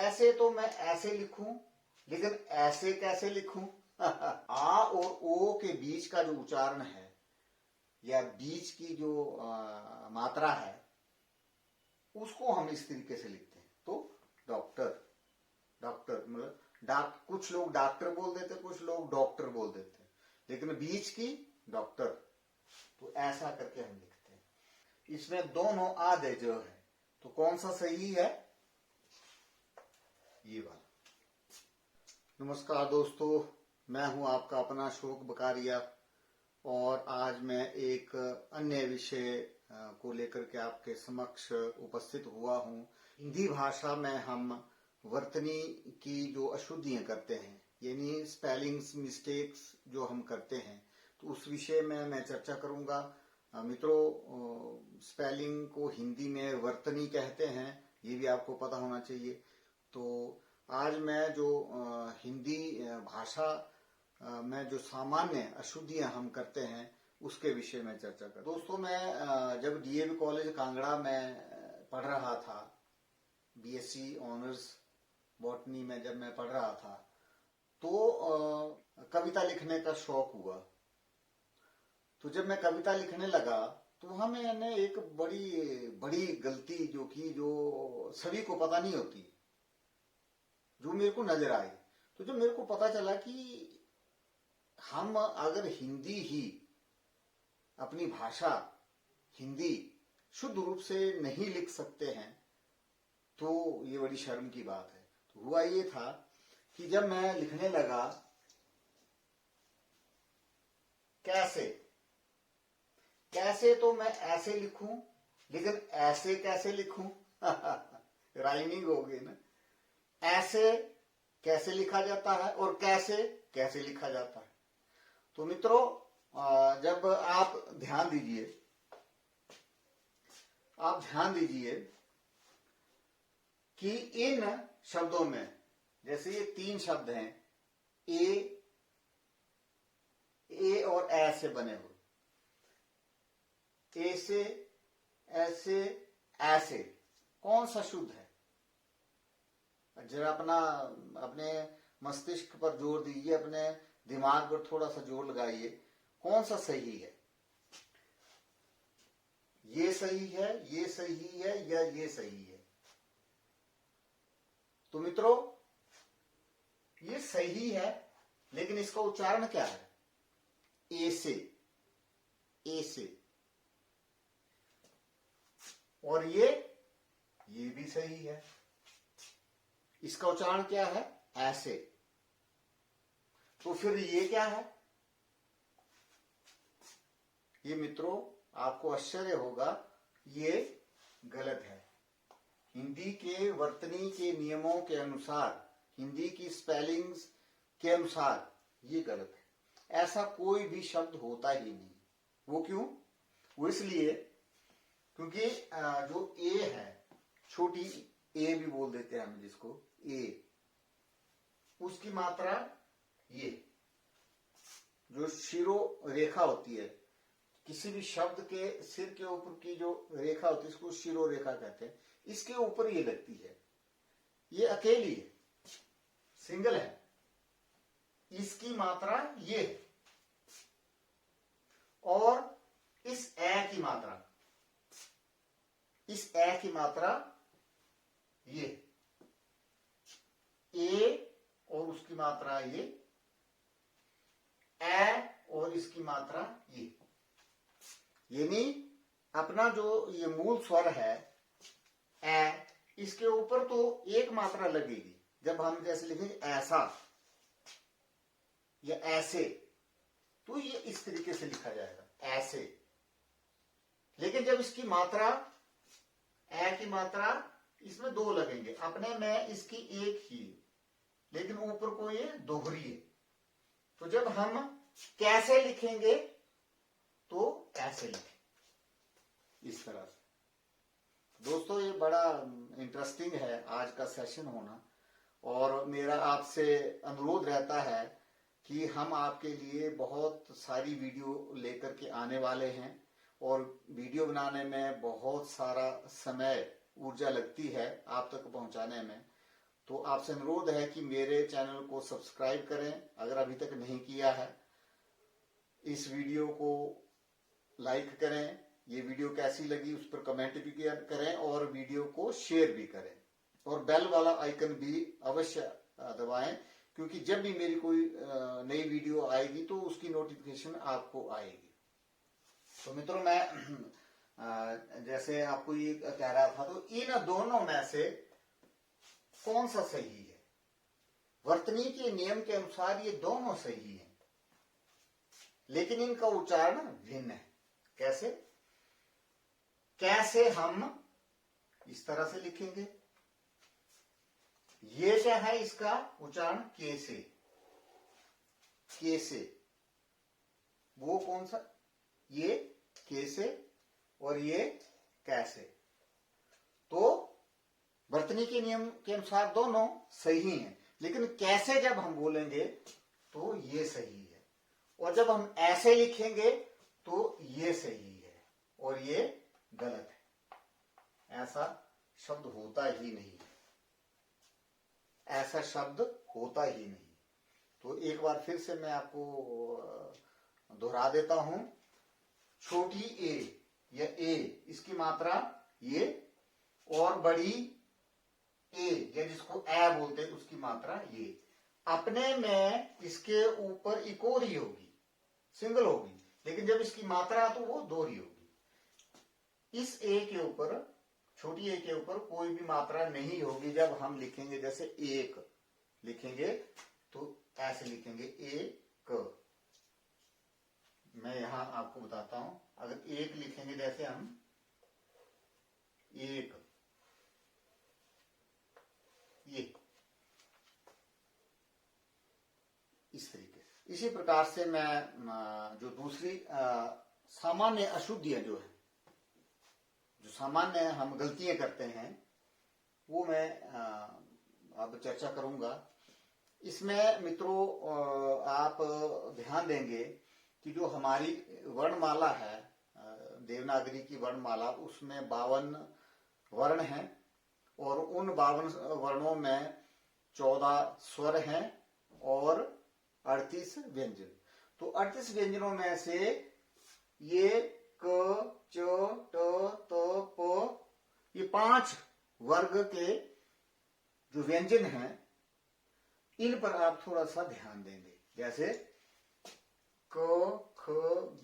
ऐसे तो मैं ऐसे लिखूं, लेकिन ऐसे कैसे लिखूं? आ और ओ के बीच का जो उच्चारण है या बीच की जो मात्रा है उसको हम इस तरीके से लिखते हैं। तो डॉक्टर, डॉक्टर मतलब कुछ लोग डॉक्टर बोल देते, कुछ लोग डॉक्टर बोल देते, लेकिन बीच की डॉक्टर। तो ऐसा करके हम लिखते हैं। इसमें दोनों आधे जो है, तो कौन सा सही है? ये वाला। नमस्कार दोस्तों, मैं हूं आपका अपना अशोक बकारिया और आज मैं एक अन्य विषय को लेकर के आपके समक्ष उपस्थित हुआ हूं। हिंदी भाषा में हम वर्तनी की जो अशुद्धियां करते हैं, यानी स्पेलिंग्स मिस्टेक्स जो हम करते हैं, तो उस विषय में मैं चर्चा करूंगा। मित्रों, स्पेलिंग को हिंदी में वर्तनी कहते हैं, ये भी आपको पता होना चाहिए। तो आज मैं जो हिंदी भाषा में जो सामान्य अशुद्धियां हम करते हैं उसके विषय में चर्चा कर। दोस्तों, मैं जब डीएवी कॉलेज कांगड़ा में पढ़ रहा था, बीएससी ऑनर्स बॉटनी में जब मैं पढ़ रहा था, तो कविता लिखने का शौक हुआ। तो जब मैं कविता लिखने लगा तो वहां मैंने एक बड़ी बड़ी गलती जो की, जो सभी को पता नहीं होती, जो मेरे को नजर आई। तो जब मेरे को पता चला कि हम अगर हिंदी ही, अपनी भाषा हिंदी शुद्ध रूप से नहीं लिख सकते हैं, तो ये बड़ी शर्म की बात है। तो हुआ ये था कि जब मैं लिखने लगा कैसे, कैसे तो मैं ऐसे लिखूं, लेकिन ऐसे कैसे लिखूं? राइमिंग हो गई ना। ऐसे कैसे लिखा जाता है और कैसे कैसे लिखा जाता है। तो मित्रों, जब आप ध्यान दीजिए, आप ध्यान दीजिए कि इन शब्दों में, जैसे ये तीन शब्द हैं, ए और ए से बने हुए, ए से, ऐसे, ऐसे, कौन सा शुद्ध है? जरा अपने मस्तिष्क पर जोर दीजिए, अपने दिमाग पर थोड़ा सा जोर लगाइए, कौन सा सही है? ये सही है, ये सही है, या ये सही है? तो मित्रों, ये सही है, लेकिन इसका उच्चारण क्या है? ए से, ए से। और ये भी सही है, इसका उच्चारण क्या है? ऐसे। तो फिर ये क्या है? ये मित्रों, आपको आश्चर्य होगा, ये गलत है। हिंदी के वर्तनी के नियमों के अनुसार, हिंदी की स्पेलिंग्स के अनुसार ये गलत है। ऐसा कोई भी शब्द होता ही नहीं। वो क्यों? वो इसलिए क्योंकि जो ए है, छोटी ए भी बोल देते हैं हम जिसको, ए, उसकी मात्रा ये, जो शिरो रेखा होती है, किसी भी शब्द के सिर के ऊपर की जो रेखा होती है, इसको शिरो रेखा कहते हैं, इसके ऊपर ये लगती है। ये अकेली है, सिंगल है, इसकी मात्रा ये है। और इस ए की मात्रा, इस ए की मात्रा ये, ए और उसकी मात्रा ये, ए और इसकी मात्रा ये। यानी अपना जो ये मूल स्वर है ए, इसके ऊपर तो एक मात्रा लगेगी। जब हम जैसे लिखेंगे ऐसा या ऐसे, तो ये इस तरीके से लिखा जाएगा, ऐसे। लेकिन जब इसकी मात्रा, ए की मात्रा, इसमें दो लगेंगे, अपने में इसकी एक ही, लेकिन ऊपर को ये दोहरी है। तो जब हम कैसे लिखेंगे तो ऐसे लिखें, इस तरह से। दोस्तों, ये बड़ा इंटरेस्टिंग है आज का सेशन होना, और मेरा आपसे अनुरोध रहता है कि हम आपके लिए बहुत सारी वीडियो लेकर के आने वाले हैं, और वीडियो बनाने में बहुत सारा समय, ऊर्जा लगती है आप तक पहुंचाने में। तो आपसे अनुरोध है कि मेरे चैनल को सब्सक्राइब करें अगर अभी तक नहीं किया है। इस वीडियो को लाइक करें, ये वीडियो कैसी लगी उस पर कमेंट भी करें और वीडियो को शेयर भी करें और बेल वाला आइकन भी अवश्य दबाएं, क्योंकि जब भी मेरी कोई नई वीडियो आएगी तो उसकी नोटिफिकेशन आपको आएगी। तो मित्रों, मैं जैसे आपको ये कह रहा था, तो इन दोनों में से कौन सा सही है? वर्तनी के नियम के अनुसार ये दोनों सही हैं, लेकिन इनका उच्चारण भिन्न है। कैसे? कैसे हम इस तरह से लिखेंगे, ये क्या है, इसका उच्चारण कैसे, कैसे, वो कौन सा, ये कैसे और ये कैसे। तो वर्तनी के नियम के अनुसार दोनों सही हैं, लेकिन कैसे जब हम बोलेंगे तो ये सही है, और जब हम ऐसे लिखेंगे तो ये सही है और ये गलत है। ऐसा शब्द होता ही नहीं है, ऐसा शब्द होता ही नहीं। तो एक बार फिर से मैं आपको दोहरा देता हूं। छोटी ए या ए, इसकी मात्रा ये, और बड़ी ए या जिसको ए बोलते हैं उसकी मात्रा ये। अपने में इसके ऊपर इकोरी होगी, सिंगल होगी, लेकिन जब इसकी मात्रा तो वो दोहरी होगी। इस ए के ऊपर, छोटी ए के ऊपर कोई भी मात्रा नहीं होगी। जब हम लिखेंगे, जैसे एक लिखेंगे तो ऐसे लिखेंगे एक। मैं यहां आपको बताता हूं, अगर एक लिखेंगे जैसे हम एक, ये इस तरीके से। इसी प्रकार से मैं जो दूसरी सामान्य अशुद्धियां जो है, जो सामान्य हम गलतियां करते हैं, वो मैं अब चर्चा करूंगा। इसमें मित्रों आप ध्यान देंगे कि जो हमारी वर्णमाला है, देवनागरी की वर्णमाला, उसमें 52 वर्ण हैं और उन 52 वर्णों में 14 स्वर हैं और 38 व्यंजन। तो 38 व्यंजनों में से ये क, च, ट, त, प, ये 5 वर्ग के जो व्यंजन हैं, इन पर आप थोड़ा सा ध्यान देंगे। जैसे क, ख,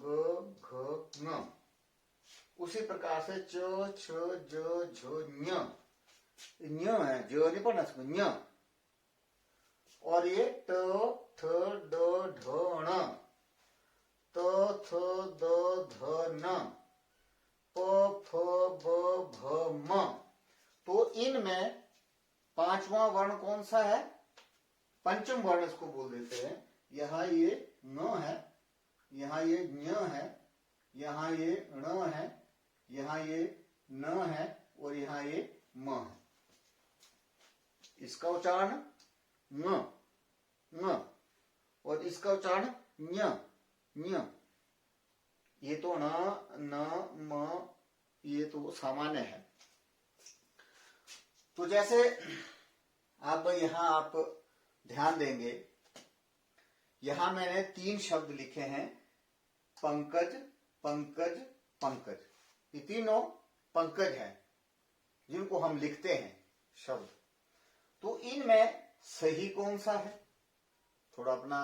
ग, घ, ङ। उसी प्रकार से च, छ, ज, झ, ञ। ञ है, ज नहीं पढ़ना इसको, ञ। और ये ट, थ, ड, ढ, ण, त, थ, द, ध, न, प, फ, ब, भ, म। तो इनमें 5वां वर्ण कौन सा है? पंचम वर्ण इसको बोल देते हैं। यहाँ ये न है, यहाँ ये ञ है, यहाँ ये ण है, यहाँ ये न है और यहाँ ये म है। इसका उच्चारण ङ, ङ, और इसका उच्चारण ञ, ञ। ये तो न, न, म, ये तो सामान्य है। तो जैसे अब यहां आप ध्यान देंगे, यहां मैंने 3 शब्द लिखे हैं, पंकज, पंकज, पंकज। ये तीनों पंकज हैं जिनको हम लिखते हैं शब्द। तो इनमें सही कौन सा है? थोड़ा अपना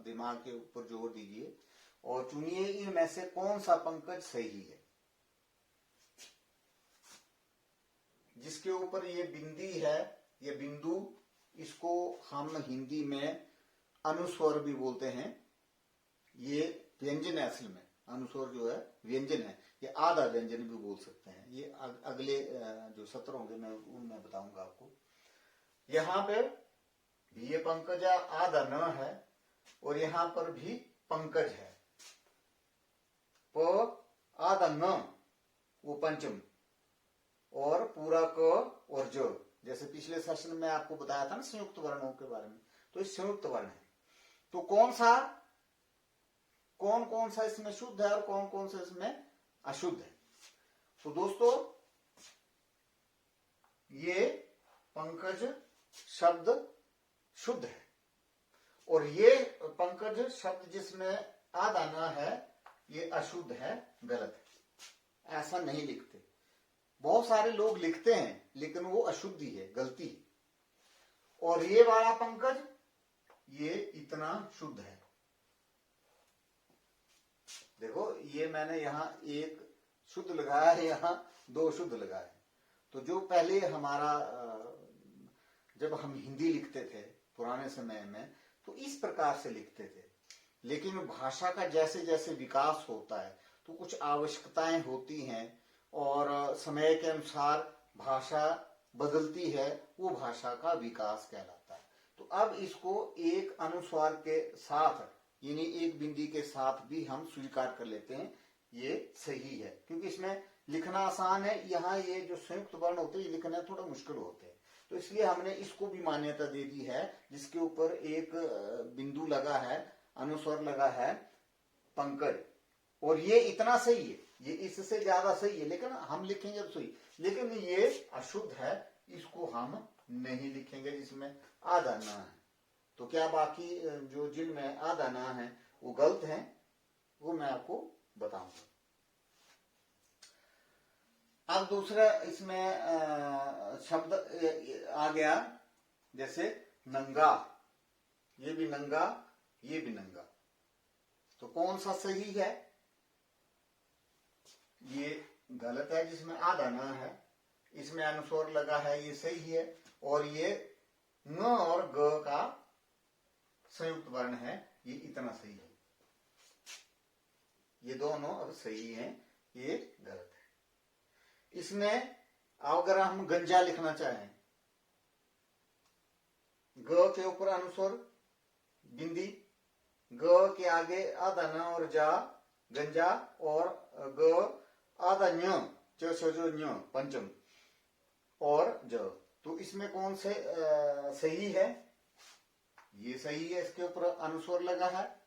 दिमाग के ऊपर जोर दीजिए और चुनिए इनमें से कौन सा पंकज सही है। जिसके ऊपर ये बिंदी है, ये बिंदु, इसको हम हिंदी में अनुस्वर भी बोलते हैं। ये व्यंजन है, असल में अनुस्वर जो है व्यंजन है। ये आधा व्यंजन भी बोल सकते हैं। ये अगले जो सत्र होंगे मैं उनमें बताऊंगा आपको। यहाँ पे भी ये पंकज आधा न है और यहाँ पर भी पंकज है। प आधा न, वो पंचम, और पूरा क और ज, जैसे पिछले सेशन में आपको बताया था ना संयुक्त वर्णों के बारे में, तो ये संयुक्त वर्ण है। तो कौन कौन सा इसमें शुद्ध है और कौन कौन सा इसमें अशुद्ध है? तो दोस्तों, ये पंकज शब्द शुद्ध है, और ये पंकज शब्द जिसमें आधा न है ये अशुद्ध है, गलत है। ऐसा नहीं लिखते। बहुत सारे लोग लिखते हैं लेकिन वो अशुद्धि है, गलती है। और ये वाला पंकज ये इतना शुद्ध है। देखो ये मैंने यहां एक शुद्ध लगाया है, यहां दो शुद्ध लगाए हैं। तो जो पहले हमारा जब हम हिंदी लिखते थे पुराने समय में तो इस प्रकार से लिखते थे, लेकिन भाषा का जैसे जैसे विकास होता है तो कुछ आवश्यकताएं होती हैं और समय के अनुसार भाषा बदलती है, वो भाषा का विकास कहलाता है। तो अब इसको एक अनुस्वार के साथ यानी एक बिंदी के साथ भी हम स्वीकार कर लेते हैं, ये सही है, क्योंकि इसमें लिखना आसान है। यहाँ ये जो संयुक्त वर्ण होते हैं ये लिखना थोड़ा मुश्किल होते हैं, तो इसलिए हमने इसको भी मान्यता दे दी है, जिसके ऊपर एक बिंदु लगा है, अनुस्वर लगा है पंकज, और ये इतना सही है, ये इससे ज्यादा सही है, लेकिन हम लिखेंगे तो सही। लेकिन ये अशुद्ध है, इसको हम नहीं लिखेंगे जिसमें आधा ना है। तो क्या बाकी जो जिनमें आधा ना है वो गलत है, वो मैं आपको बताऊंगा। अब दूसरा इसमें शब्द आ गया, जैसे नंगा, ये भी नंगा, ये भी नंगा। तो कौन सा सही है? ये गलत है जिसमें आधा ना है, इसमें अनुस्वर लगा है, ये सही है। और ये न और ग का संयुक्त वर्ण है, ये इतना सही है। ये दोनों अब सही हैं, ये गलत है। इसमें अगर हम गंजा लिखना चाहें, ग के ऊपर अनुस्वर बिंदी, ग के आगे आधा न और जा गंजा, और ग आधा न्य जो न्य पंचम और ज। तो इसमें कौन से सही है? ये सही है, इसके ऊपर अनुस्वर लगा है,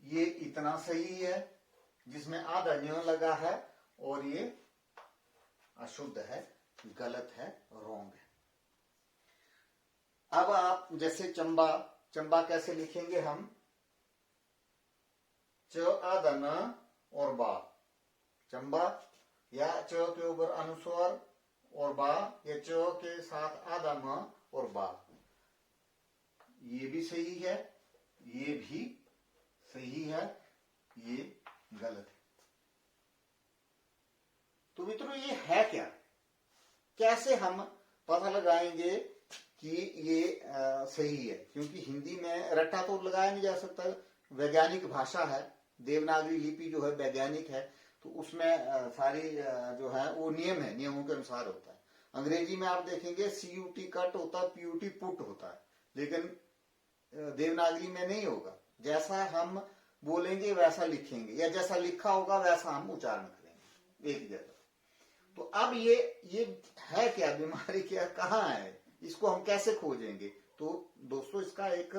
ये इतना सही है जिसमें आधा न्य लगा है, और ये अशुद्ध है, गलत है, रॉन्ग है। अब आप जैसे चंबा, चंबा कैसे लिखेंगे हम? च आधा न और बा, चंबा, या च के ऊपर अनुस्वर और बा, या च के साथ आधा म और बा, ये भी सही है, ये भी सही है, ये गलत है। तो मित्रों ये है क्या? कैसे हम पता लगाएंगे कि ये सही है? क्योंकि हिंदी में रट्टा तो लगाया नहीं जा सकता, वैज्ञानिक भाषा है, देवनागरी लिपि जो है वैज्ञानिक है, तो उसमें सारी जो है वो नियम है, नियमों के अनुसार होता है। अंग्रेजी में आप देखेंगे CUT कट होता है, PUT पुट होता है, लेकिन देवनागरी में नहीं होगा। जैसा हम बोलेंगे वैसा लिखेंगे, या जैसा लिखा होगा वैसा हम उच्चारण करेंगे एक जगह। तो अब ये है क्या, बीमारी क्या, कहाँ है, इसको हम कैसे खोजेंगे? तो दोस्तों इसका एक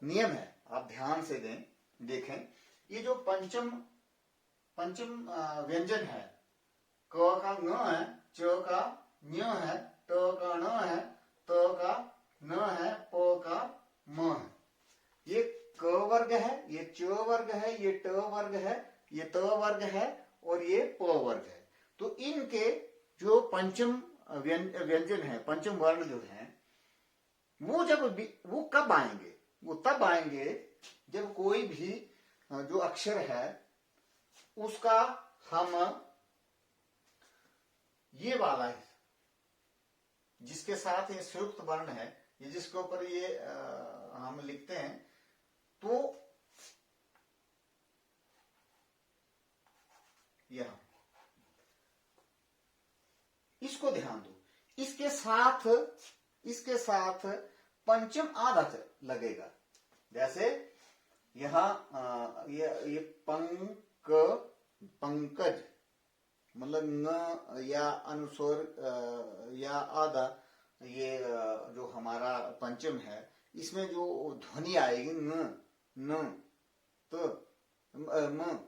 नियम है, आप ध्यान से देखें। ये जो पंचम व्यंजन है, क का न है, च का न्य है, ट का न है, त का न है, प का म है। ये क वर्ग है, ये च वर्ग है, ये ट वर्ग है, ये त वर्ग है, और ये प वर्ग है। तो इनके जो पंचम व्यंजन है, पंचम वर्ण जो है, वो कब आएंगे? वो तब आएंगे जब कोई भी जो अक्षर है उसका हम ये वाला है जिसके साथ ये संयुक्त वर्ण है, ये जिसके ऊपर ये हम लिखते हैं, तो यह इसको ध्यान दो, इसके साथ पंचम आधा लगेगा। जैसे यहां ये पंकज मतलब न या अनुस्वर या आधा, ये जो हमारा पंचम है, इसमें जो ध्वनि आएगी न त म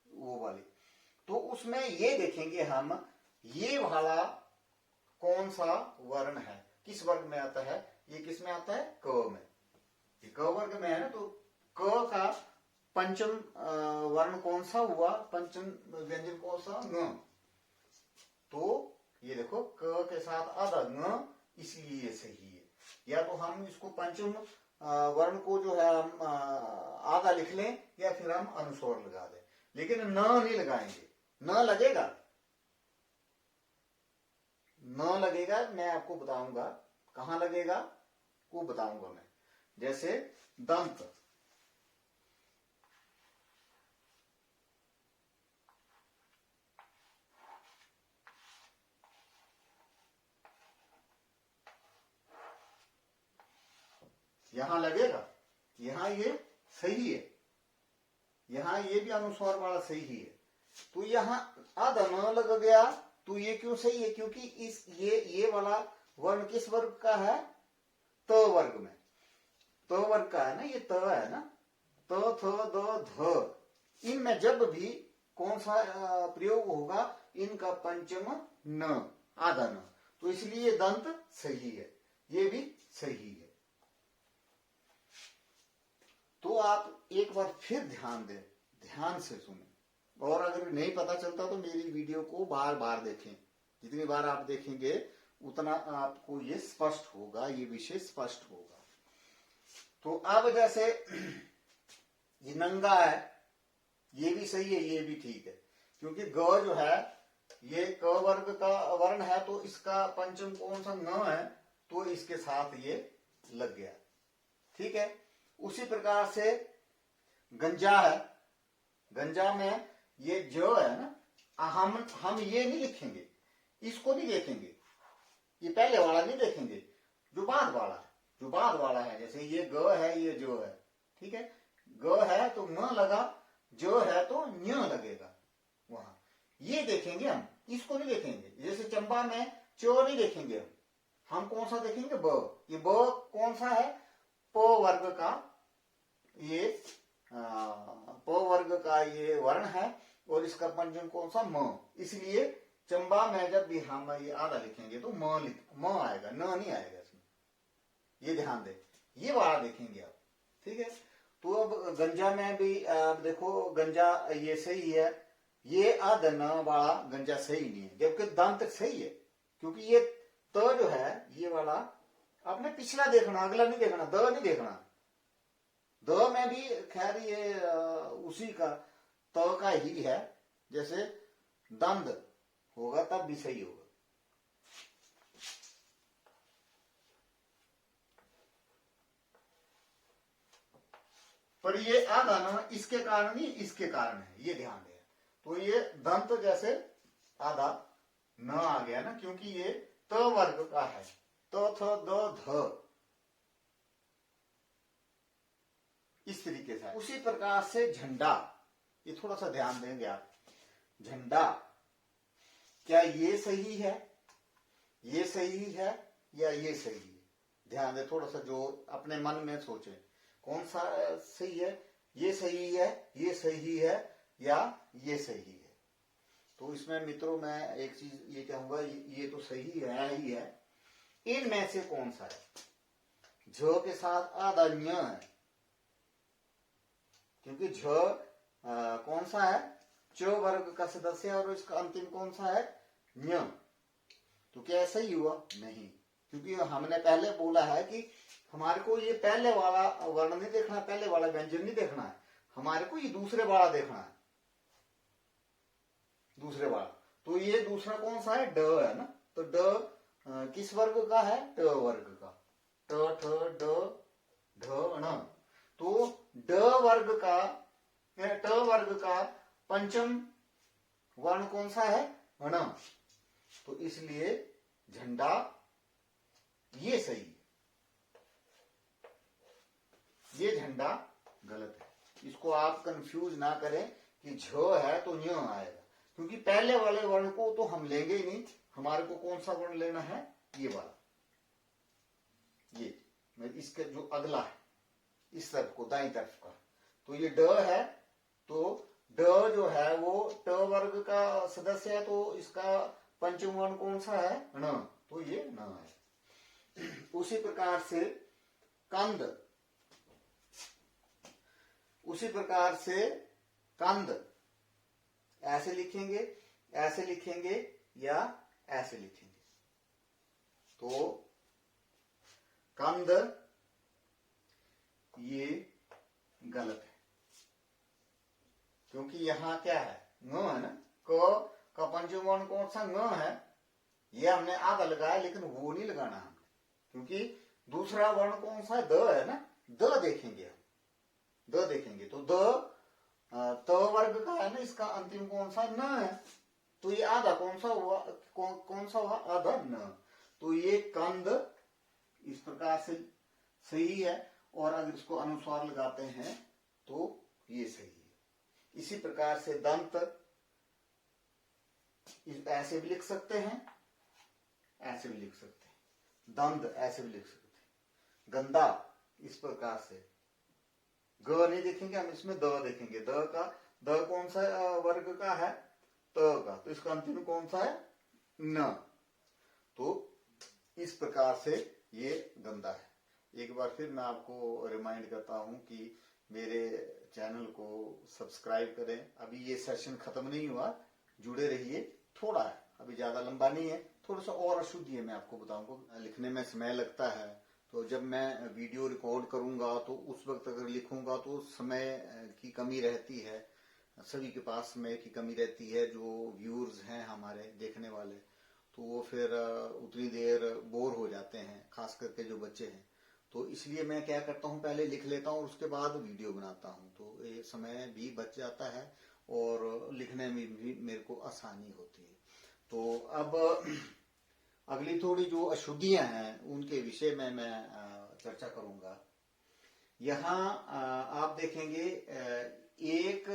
वो वाली, तो उसमें ये देखेंगे हम ये वाला कौन सा वर्ण है, किस वर्ग में आता है? ये किस में आता है? क में। ये क वर्ग में है ना, तो क का पंचम वर्ण कौन सा हुआ? पंचम व्यंजन कौन सा? ङ। तो ये देखो क के साथ आधा ङ, इसलिए ये सही है। या तो हम इसको पंचम वर्ण को जो है हम आधा लिख लें, या फिर हम अनुस्वर लगा दें, लेकिन न नहीं लगाएंगे। न लगेगा, न लगेगा, मैं आपको बताऊंगा कहां लगेगा, वो बताऊंगा मैं। जैसे दंत, यहां लगेगा, यहां ये सही है, यहां ये भी अनुस्वार वाला सही है। तो यहां आधा न लग गया, तो ये क्यों सही है? क्योंकि इस ये वाला वर्ण किस वर्ग का है? त वर्ग में। त वर्ग का है ना, ये त है ना, त थ द ध, इनमें जब भी कौन सा प्रयोग होगा? इनका पंचम न, आधा न, तो इसलिए दंत सही है, ये भी सही है। तो आप एक बार फिर ध्यान दें, ध्यान से सुने, और अगर नहीं पता चलता तो मेरी वीडियो को बार बार देखें। जितनी बार आप देखेंगे उतना आपको ये स्पष्ट होगा, ये विषय स्पष्ट होगा। तो अब जैसे ये नंगा है, ये भी सही है, ये भी ठीक है, क्योंकि ग जो है ये क वर्ग का वर्ण है, तो इसका पंचम कौन सा? न है, तो इसके साथ ये लग गया, ठीक है। उसी प्रकार से गंजा है, गंजा में ये जो है ना, हम ये नहीं लिखेंगे, इसको नहीं देखेंगे, ये पहले वाला नहीं देखेंगे, जो बाद वाला है, जो बाद वाला है। जैसे ये ग है, ये जो है, ठीक है, ग है तो न लगा, जो है तो न्य लगेगा, वहां ये देखेंगे हम, इसको नहीं देखेंगे। जैसे चंबा में चो नहीं देखेंगे हम कौन सा देखेंगे? ब। ये ब कौन सा है? प वर्ग का, ये प वर्ग का ये वर्ण है, और इसका पंचम कौन सा? म। इसलिए चंबा में जब भी हम ये आधा लिखेंगे तो म आएगा, न नहीं आएगा इसमें, ये ध्यान दे, ये वाला देखेंगे आप, ठीक है। तो अब गंजा में भी आप देखो, गंजा ये सही है, ये आधा न वाला गंजा सही नहीं है, जबकि दंत सही है, क्योंकि ये त जो है ये वाला आपने पिछला देखना, अगला नहीं देखना, द नहीं देखना। द में भी खैर ये उसी का त का ही है, जैसे दंद होगा तब भी सही होगा। पर ये आधा न इसके कारण नहीं, इसके कारण है, ये ध्यान दें। तो ये दंत जैसे आधा न आ गया ना, क्योंकि ये त वर्ग का है, त थ द ध, इस तरीके से। उसी प्रकार से झंडा, ये थोड़ा सा ध्यान देंगे आप, झंडा क्या ये सही है? ये सही है या ये सही है? ध्यान दे, थोड़ा सा जो अपने मन में सोचे, कौन सा सही है? ये सही है, ये सही है, या ये सही है? तो इसमें मित्रों मैं एक चीज ये कहूंगा, ये तो सही है ही है, इनमें से कौन सा है? झ के साथ आधा न्य है, क्योंकि झ कौन सा है? च वर्ग का सदस्य है, और इसका अंतिम कौन सा है? न्य। तो क्या ऐसा ही हुआ? नहीं, क्योंकि हमने पहले बोला है कि हमारे को ये पहले वाला वर्ण नहीं देखना, पहले वाला व्यंजन नहीं देखना है, हमारे को ये दूसरे वाला देखना है, दूसरे वाला। तो ये दूसरा कौन सा है? ड है ना, तो ड किस वर्ग का है? ट वर्ग का, ट ठ ड ढ ण। तो ड वर्ग का, ट वर्ग का पंचम वर्ण कौन सा है? ण। तो इसलिए झंडा ये सही है, ये झंडा गलत है। इसको आप कंफ्यूज ना करें कि झ है तो न्य आएगा, क्योंकि पहले वाले वर्ण को तो हम लेंगे ही नहीं, हमारे को कौन सा वर्ण लेना है? ये वाला, ये इसके जो अगला है, इस तरफ को, दाईं तरफ का। तो ये ड है, तो ड जो है वो ट वर्ग का सदस्य है, तो इसका पंचम वर्ण कौन सा है? ण, तो ये न है। उसी प्रकार से कंद, उसी प्रकार से कंद ऐसे लिखेंगे, ऐसे लिखेंगे या ऐसे लिखेंगे। तो कंद ये गलत है, क्योंकि यहां क्या है, ङ है ना, का पंचम वर्ण कौन सा ङ है, ये हमने आधा लगाया, लेकिन वो नहीं लगाना हमने, क्योंकि दूसरा वर्ण कौन सा है, द है ना, द देखेंगे हम, द देखेंगे तो द त वर्ग का है ना, इसका अंतिम कौन सा न है, तो ये आधा कौन सा हुआ, कौन सा हुआ, आधा न। तो ये कंद इस प्रकार से सही है, और अगर इसको अनुस्वार लगाते हैं तो ये सही है। इसी प्रकार से दंत ऐसे भी लिख सकते हैं, ऐसे भी लिख सकते हैं, दंद ऐसे भी लिख सकते हैं, गंदा इस प्रकार से, ग नहीं देखेंगे हम, इसमें द देखेंगे, द का, द कौन सा वर्ग का है, त का, तो इसका अंतिम कौन सा है, न। तो इस प्रकार से ये गंदा है। एक बार फिर मैं आपको रिमाइंड करता हूं कि मेरे चैनल को सब्सक्राइब करें। अभी ये सेशन खत्म नहीं हुआ, जुड़े रहिए, थोड़ा है, अभी ज्यादा लंबा नहीं है, थोड़ा सा और अशुद्धि है, मैं आपको बताऊंगा। लिखने में समय लगता है, तो जब मैं वीडियो रिकॉर्ड करूंगा तो उस वक्त अगर लिखूंगा तो समय की कमी रहती है, सभी के पास समय की कमी रहती है, जो व्यूअर्स हैं हमारे देखने वाले, तो वो फिर उतनी देर बोर हो जाते हैं, खास करके जो बच्चे हैं। तो इसलिए मैं क्या करता हूँ, पहले लिख लेता हूँ, उसके बाद वीडियो बनाता हूँ, तो ये समय भी बच जाता है और लिखने में भी मेरे को आसानी होती है। तो अब अगली थोड़ी जो अशुद्धियां हैं उनके विषय में मैं चर्चा करूंगा। यहाँ आप देखेंगे एक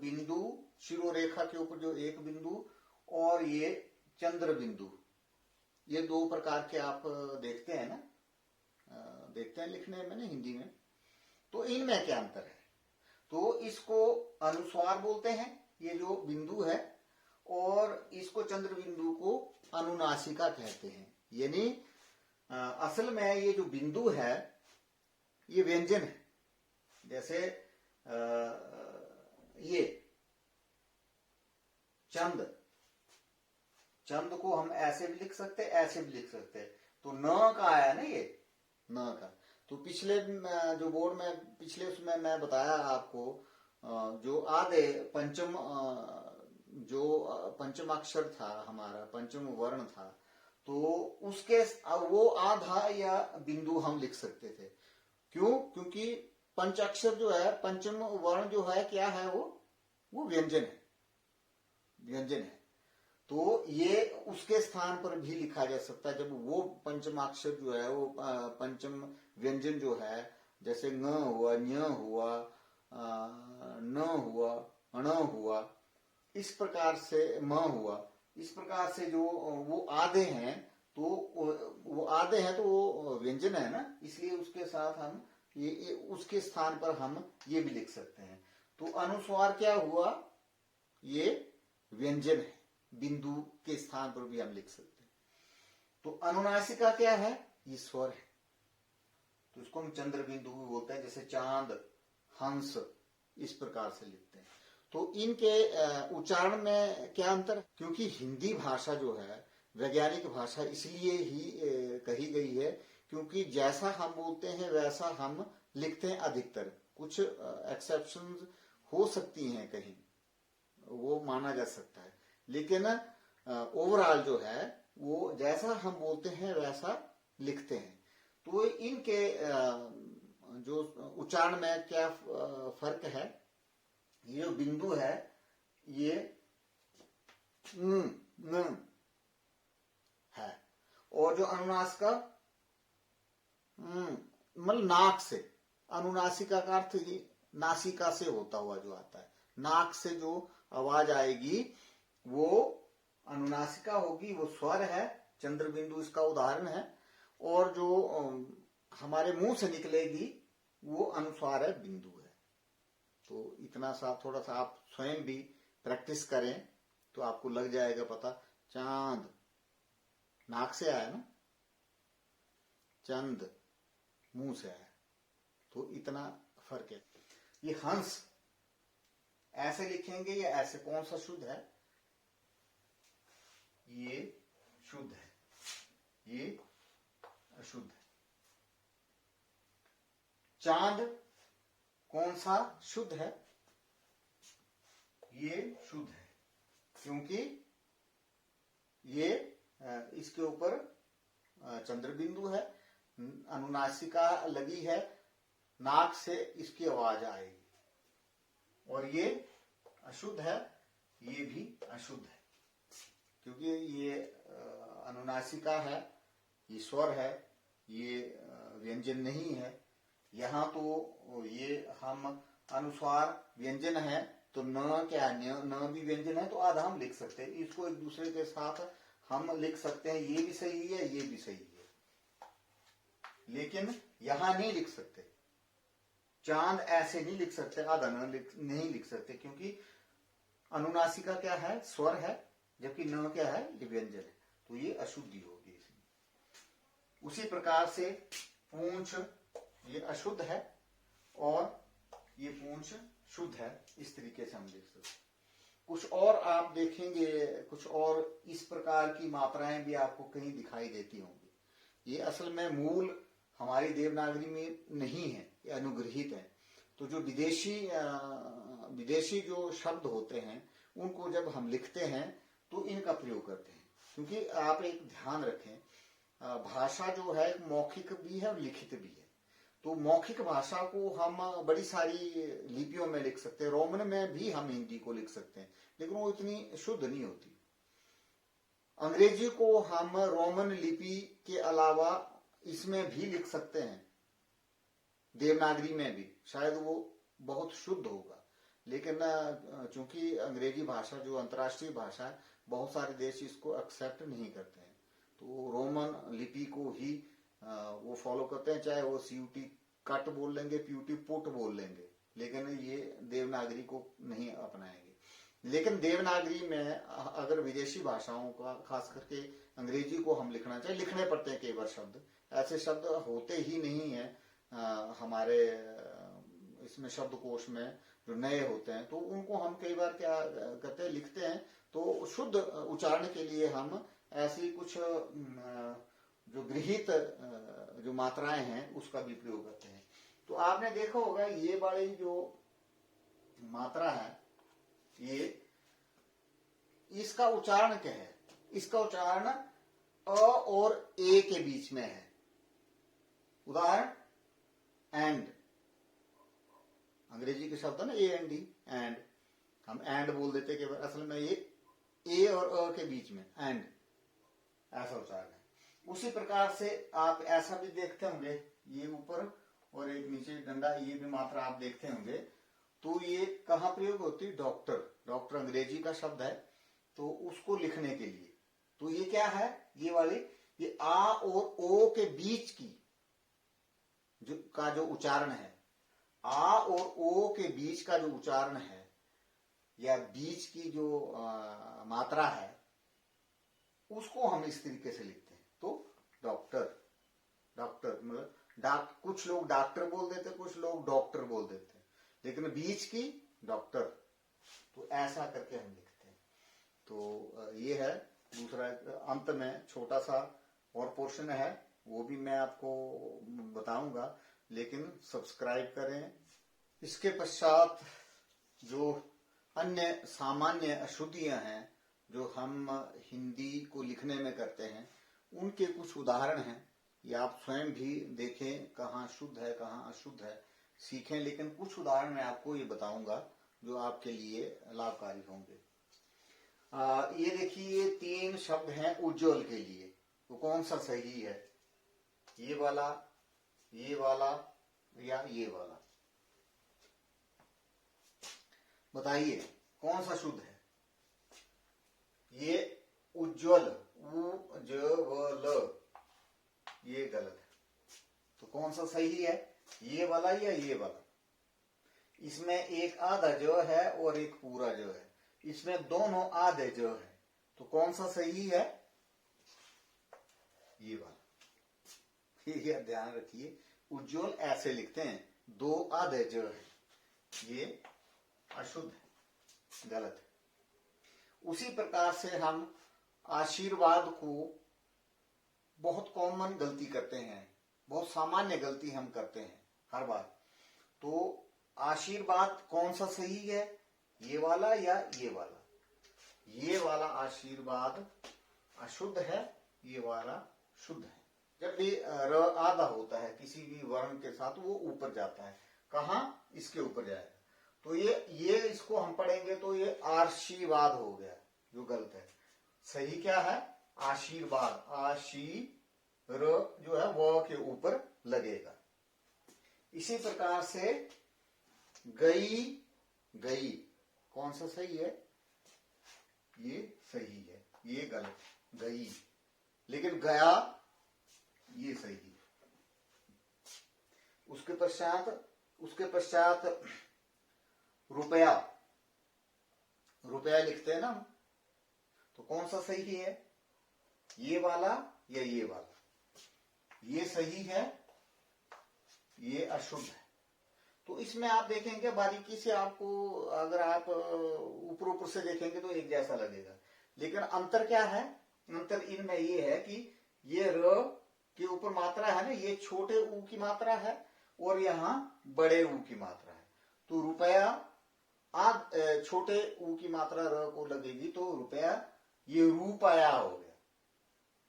बिंदु, शिरोरेखा के ऊपर जो एक बिंदु, और ये चंद्र बिंदु, ये दो प्रकार के आप देखते हैं ना, देखते हैं लिखने में ना हिंदी में, तो इनमें क्या अंतर है, तो इसको अनुस्वार बोलते हैं, ये जो बिंदु है, और इसको चंद्र बिंदु को अनुनासिका कहते हैं। यानी असल में ये जो बिंदु है ये व्यंजन है, जैसे ये चंद, चंद को हम ऐसे भी लिख सकते, ऐसे भी लिख सकते। तो न का आया ना ये, न का, तो पिछले जो बोर्ड में पिछले उसमें मैं बताया आपको, जो आधे पंचम, जो पंचम अक्षर था हमारा, पंचम वर्ण था, तो उसके वो आधा या बिंदु हम लिख सकते थे। क्यों? क्योंकि पंचाक्षर जो है, पंचम वर्ण जो है क्या है, वो व्यंजन है, व्यंजन है। तो ये उसके स्थान पर भी लिखा जा सकता है, जब वो पंचमाक्षर जो है, वो पंचम व्यंजन जो है, जैसे ङ हुआ, ञ हुआ, न हुआ, अण हुआ, इस प्रकार से म हुआ, इस प्रकार से जो वो आधे हैं, तो वो आधे हैं तो वो व्यंजन है ना, इसलिए उसके साथ हम ये उसके स्थान पर हम ये भी लिख सकते हैं। तो अनुस्वार क्या हुआ, ये व्यंजन है, बिंदु के स्थान पर भी हम लिख सकते हैं। तो अनुनासिका क्या है, ये स्वर है, तो इसको हम चंद्र बिंदु भी बोलते हैं, जैसे चांद, हंस, इस प्रकार से लिखते हैं। तो इनके उच्चारण में क्या अंतर है, क्योंकि हिंदी भाषा जो है वैज्ञानिक भाषा इसलिए ही कही गई है, क्योंकि जैसा हम बोलते हैं वैसा हम लिखते हैं अधिकतर, कुछ एक्सेप्शंस हो सकती हैं कहीं, वो माना जा सकता है, लेकिन ओवरऑल जो है वो जैसा हम बोलते हैं वैसा लिखते हैं। तो इनके जो उच्चारण में क्या फर्क है, ये जो बिंदु है ये न है, और जो अनुनासिका मतलब नाक से, अनुनासिका का अर्थ ये नासिका से होता हुआ जो आता है, नाक से जो आवाज आएगी वो अनुनासिका होगी, वो स्वर है, चंद्र बिंदु इसका उदाहरण है, और जो हमारे मुंह से निकलेगी वो अनुस्वार है, बिंदु है। तो इतना सा थोड़ा सा आप स्वयं भी प्रैक्टिस करें तो आपको लग जाएगा पता। चांद नाक से आया ना, चंद मुंह से है, तो इतना फर्क है। ये हंस ऐसे लिखेंगे या ऐसे, कौन सा शुद्ध है? ये शुद्ध है, ये अशुद्ध है। चांद कौन सा शुद्ध है? ये शुद्ध है, क्योंकि ये इसके ऊपर चंद्र बिंदु है, अनुनासिका लगी है, नाक से इसकी आवाज आएगी। और ये अशुद्ध है, ये भी अशुद्ध है, क्योंकि ये अनुनासिका है, ये स्वर है, ये व्यंजन नहीं है। यहाँ तो ये हम अनुस्वार व्यंजन है, तो न क्या है, न भी व्यंजन है, तो आधा हम लिख सकते हैं। इसको एक दूसरे के साथ हम लिख सकते हैं, ये भी सही है, ये भी सही है, लेकिन यहां नहीं लिख सकते। चांद ऐसे नहीं लिख सकते, आधा नहीं लिख सकते, क्योंकि अनुनासिका क्या है? स्वर है, जबकि न क्या है? ये व्यंजन है, तो ये अशुद्धि होगी इसमें। उसी प्रकार से पूंछ ये अशुद्ध है और ये पूंछ शुद्ध है, इस तरीके से हम लिख सकते हैं। कुछ और आप देखेंगे, कुछ और इस प्रकार की मात्राएं भी आपको कहीं दिखाई देती होंगी। ये असल में मूल हमारी देवनागरी में नहीं है, ये अनुग्रहित है। तो जो विदेशी जो शब्द होते हैं, उनको जब हम लिखते हैं तो इनका प्रयोग करते हैं। क्योंकि आप एक ध्यान रखें, भाषा जो है मौखिक भी है और लिखित भी है। तो मौखिक भाषा को हम बड़ी सारी लिपियों में लिख सकते हैं, रोमन में भी हम हिंदी को लिख सकते हैं, लेकिन वो इतनी शुद्ध नहीं होती। अंग्रेजी को हम रोमन लिपि के अलावा इसमें भी लिख सकते हैं, देवनागरी में भी, शायद वो बहुत शुद्ध होगा। लेकिन चूंकि अंग्रेजी भाषा जो अंतर्राष्ट्रीय भाषा है, बहुत सारे देश इसको एक्सेप्ट नहीं करते हैं, तो रोमन लिपि को ही वो फॉलो करते हैं, चाहे वो सीयूटी कट बोल लेंगे, पीयूटी पुट बोल लेंगे, लेकिन ये देवनागरी को नहीं अपनाएंगे। लेकिन देवनागरी में अगर विदेशी भाषाओं का, खास करके अंग्रेजी को हम लिखना चाहे, लिखने पड़ते हैं कई बार शब्द, ऐसे शब्द होते ही नहीं है हमारे इसमें शब्दकोश में जो नए होते हैं, तो उनको हम कई बार क्या करते हैं, लिखते हैं, तो शुद्ध उच्चारण के लिए हम ऐसी कुछ जो गृहीत जो मात्राएं हैं उसका भी प्रयोग करते हैं। तो आपने देखा होगा ये वाली जो मात्रा है, ये इसका उच्चारण क्या है? इसका उच्चारण अ और ए के बीच में है। उदाहरण एंड, अंग्रेजी के शब्द है ना ए एंड डी, एंड, हम एंड बोल देते कि असल में ये ए और अ के बीच में एंड, ऐसा उच्चारण है। उसी प्रकार से आप ऐसा भी देखते होंगे, ये ऊपर और एक नीचे डंडा, ये भी मात्रा आप देखते होंगे। तो ये कहाँ प्रयोग होती है? डॉक्टर, डॉक्टर अंग्रेजी का शब्द है, तो उसको लिखने के लिए। तो ये क्या है? ये वाली, ये आ और ओ के बीच की जो उच्चारण है, आ और ओ के बीच का जो उच्चारण है, या बीच की जो मात्रा है, उसको हम इस तरीके से लिखते हैं। तो डॉक्टर, डॉक्टर मतलब कुछ लोग डॉक्टर बोल देते, कुछ लोग डॉक्टर बोल देते, लेकिन बीच की डॉक्टर, तो ऐसा करके हम लिखते हैं। तो ये है दूसरा। अंत में छोटा सा और पोर्शन है, वो भी मैं आपको बताऊंगा, लेकिन सब्सक्राइब करें। इसके पश्चात जो अन्य सामान्य अशुद्धियां हैं जो हम हिंदी को लिखने में करते हैं, उनके कुछ उदाहरण हैं। ये आप स्वयं भी देखें कहाँ शुद्ध है कहाँ अशुद्ध है, सीखें। लेकिन कुछ उदाहरण मैं आपको ये बताऊंगा जो आपके लिए लाभकारी होंगे। ये देखिए, ये 3 शब्द हैं उज्ज्वल के लिए, तो कौन सा सही है? ये वाला या ये वाला? बताइए कौन सा शुद्ध है? ये उज्ज्वल, उज्ज्वल, ये गलत है। तो कौन सा सही है? ये वाला या ये वाला? इसमें एक आधा जो है और एक पूरा जो है, इसमें दोनों आधे जो है, तो कौन सा सही है? ये वाला। ये ध्यान रखिए, उज्ज्वल ऐसे लिखते हैं, दो आधे ज है, ये अशुद्ध है, गलत है। उसी प्रकार से हम आशीर्वाद को बहुत कॉमन गलती करते हैं, बहुत सामान्य गलती हम करते हैं हर बार। तो आशीर्वाद कौन सा सही है, ये वाला या ये वाला? ये वाला आशीर्वाद अशुद्ध है, ये वाला शुद्ध है। जब भी र आधा होता है किसी भी वर्ण के साथ, वो ऊपर जाता है, कहा? इसके ऊपर जाएगा। तो ये इसको हम पढ़ेंगे तो ये आशीर्वाद हो गया, जो गलत है। सही क्या है? आशीर्वाद, जो है वो के ऊपर लगेगा। इसी प्रकार से गई, गई कौन सा सही है? ये सही है, ये गलत, गई। लेकिन गया ये सही है। उसके पश्चात रुपया, रुपया लिखते हैं ना, तो कौन सा सही है? ये वाला या ये वाला? ये सही है, ये अशुद्ध है। तो इसमें आप देखेंगे बारीकी से, आपको अगर आप ऊपर ऊपर से देखेंगे तो एक जैसा लगेगा, लेकिन अंतर क्या है? अंतर इनमें ये है कि ये र के ऊपर मात्रा है ना, ये छोटे ऊ की मात्रा है और यहाँ बड़े ऊ की मात्रा है। तो रुपया छोटे ऊ की मात्रा र को लगेगी तो रुपया, ये रूपया हो गया,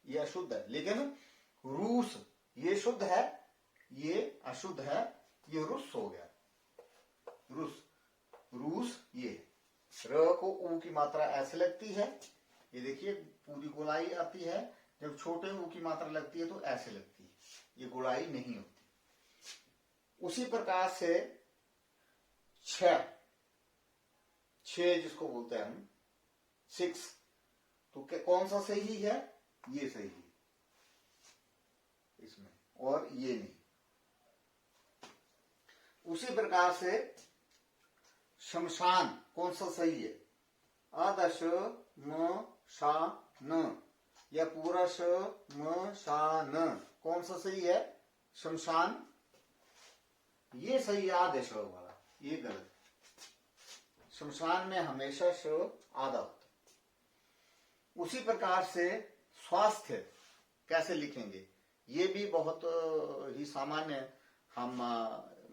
ये अशुद्ध है। लेकिन रूस ये शुद्ध है, ये अशुद्ध है, ये रुस हो गया, रूस ये। र को ऊ की मात्रा ऐसे लगती है, ये देखिए पूरी गोलाई आती है। जब छोटे ऊ की मात्रा लगती है तो ऐसे लगती है, ये गोलाई नहीं होती। उसी प्रकार से छह जिसको बोलते हैं हम 6, तो कौन सा सही है? ये सही है इसमें, और ये नहीं। उसी प्रकार से शमशान कौन सा सही है? आदश म शा न या पूरा श म शा न, कौन सा सही है? शमशान ये सही है, आदेश वाला, ये गलत। शमशान में हमेशा श आधा होता है। उसी प्रकार से स्वास्थ्य कैसे लिखेंगे? ये भी बहुत ही सामान्य हम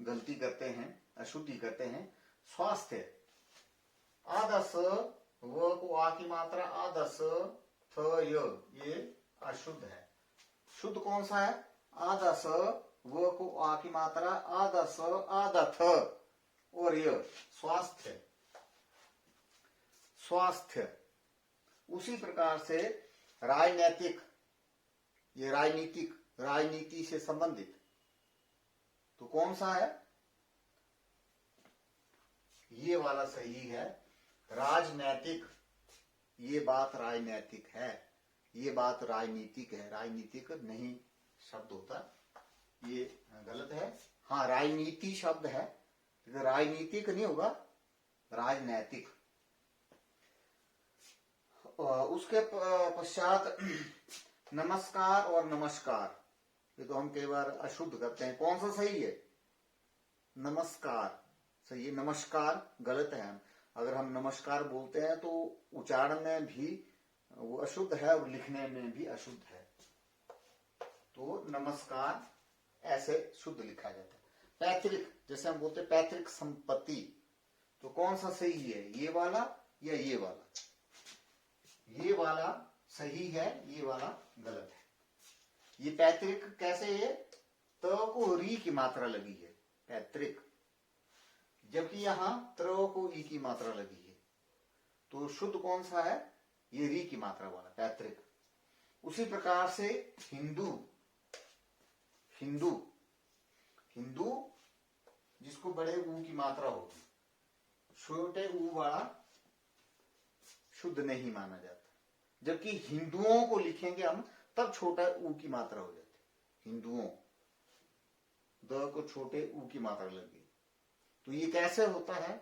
गलती करते हैं, अशुद्धि करते हैं। स्वास्थ्य आदस व को आ की मात्रा आदस थ य, ये अशुद्ध है। शुद्ध कौन सा है? आदस व को आ की मात्रा आदस आदथ और य, स्वास्थ्य, स्वास्थ्य। उसी प्रकार से राजनैतिक, ये राजनीतिक, राजनीति से संबंधित, तो कौन सा है? ये वाला सही है, राजनैतिक। ये बात राजनैतिक है, ये बात राजनीतिक है, राजनीतिक नहीं शब्द होता, ये गलत है। हाँ, राजनीति शब्द है, राजनीतिक नहीं होगा, राजनैतिक। उसके पश्चात नमस्कार और नमस्कार, ये तो हम कई बार अशुद्ध करते हैं। कौन सा सही है? नमस्कार सही है, नमस्कार गलत है। अगर हम नमस्कार बोलते हैं तो उच्चारण में भी वो अशुद्ध है और लिखने में भी अशुद्ध है। तो नमस्कार ऐसे शुद्ध लिखा जाता है। पैतृक, जैसे हम बोलते हैं पैतृक संपत्ति, तो कौन सा सही है? ये वाला या ये वाला? ये वाला सही है, ये वाला गलत है। ये पैतृक कैसे है? त को री की मात्रा लगी है, पैतृक, जबकि यहां त्र को ई की मात्रा लगी है। तो शुद्ध कौन सा है? ये री की मात्रा वाला, पैतृक। उसी प्रकार से हिंदू, हिंदू, हिंदू जिसको बड़े ऊ की मात्रा होगी, छोटे ऊ वाला शुद्ध नहीं माना जाता। जबकि हिंदुओं को लिखेंगे हम तब छोटा ऊ की मात्रा हो जाती, हिंदुओं, द को छोटे ऊ की मात्रा लगी। तो ये कैसे होता है?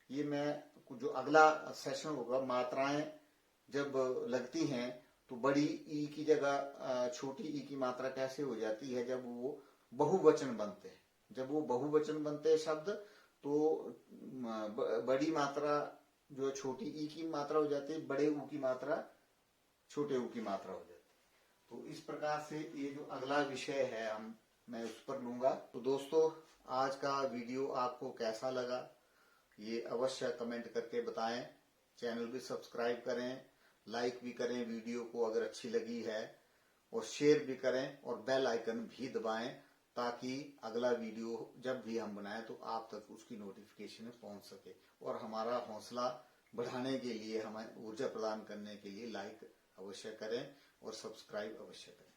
ये मैं जो अगला सेशन होगा, मात्राएं जब लगती हैं तो बड़ी ई की जगह छोटी ई की मात्रा कैसे हो जाती है, जब वो बहुवचन बनते हैं। जब वो बहुवचन बनते हैं शब्द, तो बड़ी मात्रा जो छोटी ई की मात्रा हो जाती है, बड़े ऊ की मात्रा छोटे ऊ की मात्रा हो जाती है। तो इस प्रकार से ये जो अगला विषय है मैं उस पर लूंगा। तो दोस्तों, आज का वीडियो आपको कैसा लगा ये अवश्य कमेंट करके बताएं। चैनल भी सब्सक्राइब करें, लाइक भी करें वीडियो को अगर अच्छी लगी है, और शेयर भी करें और बेल आइकन भी दबाएं, ताकि अगला वीडियो जब भी हम बनाएं तो आप तक उसकी नोटिफिकेशन पहुंच सके। और हमारा हौसला बढ़ाने के लिए, हमें ऊर्जा प्रदान करने के लिए लाइक अवश्य करें और सब्सक्राइब अवश्य करें।